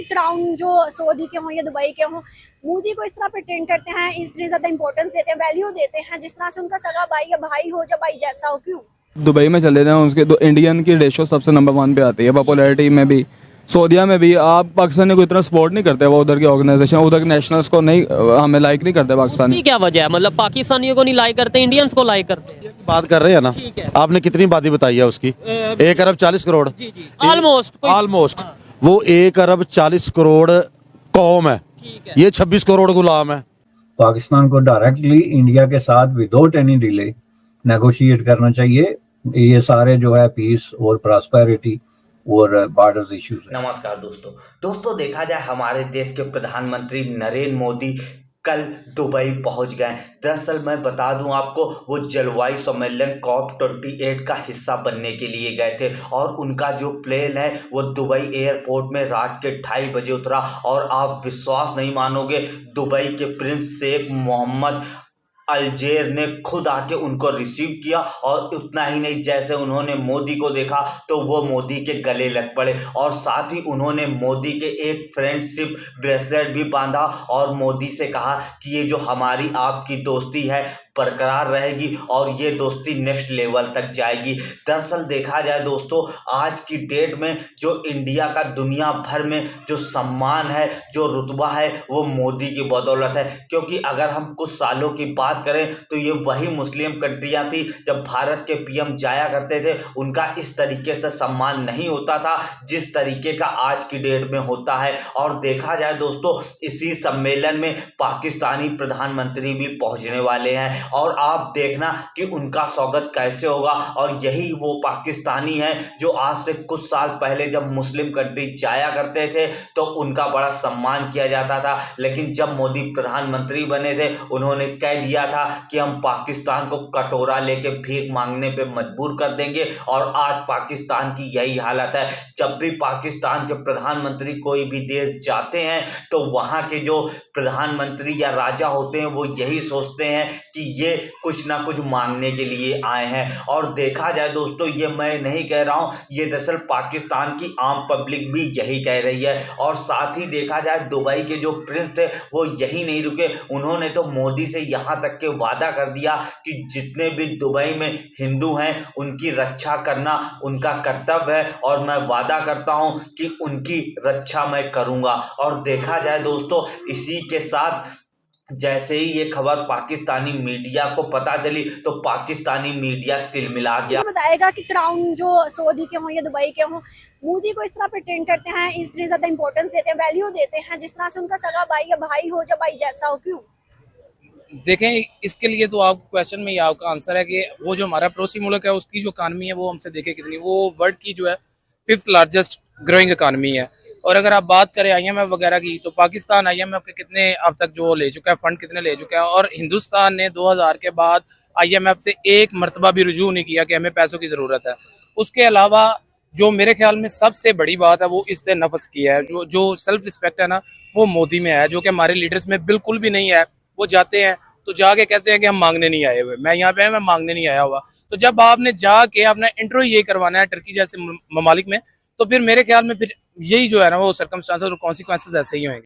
Crown जो Saudi के हों या दुबई के हों, मोदी को इस तरह प्रिटेंड करते हैं, इतनी ज्यादा इंपॉर्टेंस देते हैं, वैल्यू देते हैं, जिस तरह से उनका सगा भाई या भाई हो, या भाई जैसा हो। क्यों? दुबई में चले जाएं उसके तो इंडियन की रेशो सबसे नंबर 1 पे आती है पॉपुलैरिटी में भी। सऊदीया में भी आप पाकिस्तानी को इतना सपोर्ट नहीं करते, वो उधर की ऑर्गेनाइजेशन उधर के नेशनल्स को नहीं हमें लाइक नहीं करते पाकिस्तानी। उसकी क्या वजह है? मतलब पाकिस्तानियों को नहीं लाइक करते, इंडियंस को लाइक करते हैं। बात कर रहे हैं ना, ठीक है। आपने कितनी बात बताई है उसकी? 1 अरब 40 करोड़। जी जी, ऑलमोस्ट ऑलमोस्ट वो 1 अरब 40 करोड़ कौम है, ठीक है। ये 26 करोड़ गुलाम है। पाकिस्तान को डायरेक्टली इंडिया के साथ विदाउट एनी डिले नेगोशिएट करना चाहिए। ये सारे जो है पीस और प्रॉस्पेरिटी और बॉर्डर्स इश्यूज है। नमस्कार दोस्तों, देखा जाए हमारे देश के प्रधानमंत्री नरेंद्र मोदी कल दुबई पहुंच गए। दरअसल मैं बता दूं आपको, वो जलवायु सम्मेलन COP28 का हिस्सा बनने के लिए गए थे और उनका जो प्लेन है वो दुबई एयरपोर्ट में रात के 2:30 बजे उतरा। और आप विश्वास नहीं मानोगे, दुबई के प्रिंस शेख मोहम्मद अलजेर ने खुद आके उनको रिसीव किया। और उतना ही नहीं, जैसे उन्होंने मोदी को देखा तो वो मोदी के गले लग पड़े और साथ ही उन्होंने मोदी के एक फ्रेंडशिप ब्रेसलेट भी बांधा और मोदी से कहा कि ये जो हमारी आपकी दोस्ती है बरकरार रहेगी और ये दोस्ती नेक्स्ट लेवल तक जाएगी। दरअसल देखा जाए दोस्तों, आज की डेट में जो इंडिया का दुनिया भर में जो सम्मान है, जो रुतबा है, वो मोदी की बदौलत है। क्योंकि अगर हम कुछ सालों की बात करें तो ये वही मुस्लिम कंट्रियां थी, जब भारत के पीएम जाया करते थे उनका इस तरीके से सम्मान नहीं होता था जिस तरीके का आज की डेट में होता है। और देखा जाए दोस्तों, इसी सम्मेलन में पाकिस्तानी प्रधानमंत्री भी पहुंचने वाले हैं और आप देखना कि उनका स्वागत कैसे होगा। और यही वो पाकिस्तानी है जो आज से कुछ साल पहले जब मुस्लिम कंट्री जाया करते थे तो उनका बड़ा सम्मान किया जाता था, लेकिन जब मोदी प्रधानमंत्री बने थे उन्होंने कह दिया था कि हम पाकिस्तान को कटोरा लेके भीख मांगने पे मजबूर कर देंगे। और आज पाकिस्तान की यही हालत है। जब भी पाकिस्तान के प्रधानमंत्री कोई भी देश जाते हैं तो वहाँ के जो प्रधानमंत्री या राजा होते हैं वो यही सोचते हैं कि ये कुछ ना कुछ मांगने के लिए आए हैं। और देखा जाए दोस्तों, ये मैं नहीं कह रहा हूँ, ये दरअसल पाकिस्तान की आम पब्लिक भी यही कह रही है। और साथ ही देखा जाए, दुबई के जो प्रिंस थे वो यही नहीं रुके, उन्होंने तो मोदी से यहाँ तक के वादा कर दिया कि जितने भी दुबई में हिंदू हैं उनकी रक्षा करना उनका कर्तव्य है और मैं वादा करता हूँ कि उनकी रक्षा मैं करूँगा। और देखा जाए दोस्तों, इसी के साथ जैसे ही ये खबर पाकिस्तानी मीडिया को पता चली तो पाकिस्तानी मीडिया तिलमिला गया। बताएगा कि क्राउन जो सऊदी के हों या दुबई के हों, मोदी को इस तरह प्रिटेंड करते हैं, इतनी ज्यादा इंपॉर्टेंस देते हैं, वैल्यू देते हैं, जिस तरह से उनका सगा भाई या भाई हो, या भाई जैसा हो। क्यों? देखें, इसके लिए तो आपको क्वेश्चन में ही आपका आंसर है कि वो जो हमारा पड़ोसी मुल्क है उसकी जो इकानमी है वो हमसे देखे कितनी, वो वर्ल्ड की जो है 5th लार्जेस्ट ग्रोइंग इकानमी है। और अगर आप बात करें IMF वगैरह की तो पाकिस्तान IMF के कितने अब तक जो ले चुका है, फंड कितने ले चुका है। और हिंदुस्तान ने 2000 के बाद IMF से एक मरतबा भी रुजू नहीं किया कि हमें पैसों की ज़रूरत है। उसके अलावा जो मेरे ख्याल में सबसे बड़ी बात है वो इस्ते नफ्स की है, जो सेल्फ रिस्पेक्ट है ना, वो मोदी में है, जो कि हमारे लीडर्स में बिल्कुल भी नहीं है। वो जाते हैं तो जाके कहते हैं कि हम मांगने नहीं आए हुए, मैं यहाँ पे मैं मांगने नहीं आया हुआ। तो जब आपने जाके अपना इंटरव्यू ये करवाना है टर्की जैसे ममालिक में, तो फिर मेरे ख्याल में फिर यही जो है ना वो सर्कमस्टांसेस और कॉन्सिक्वेंसेस ऐसे ही होंगे।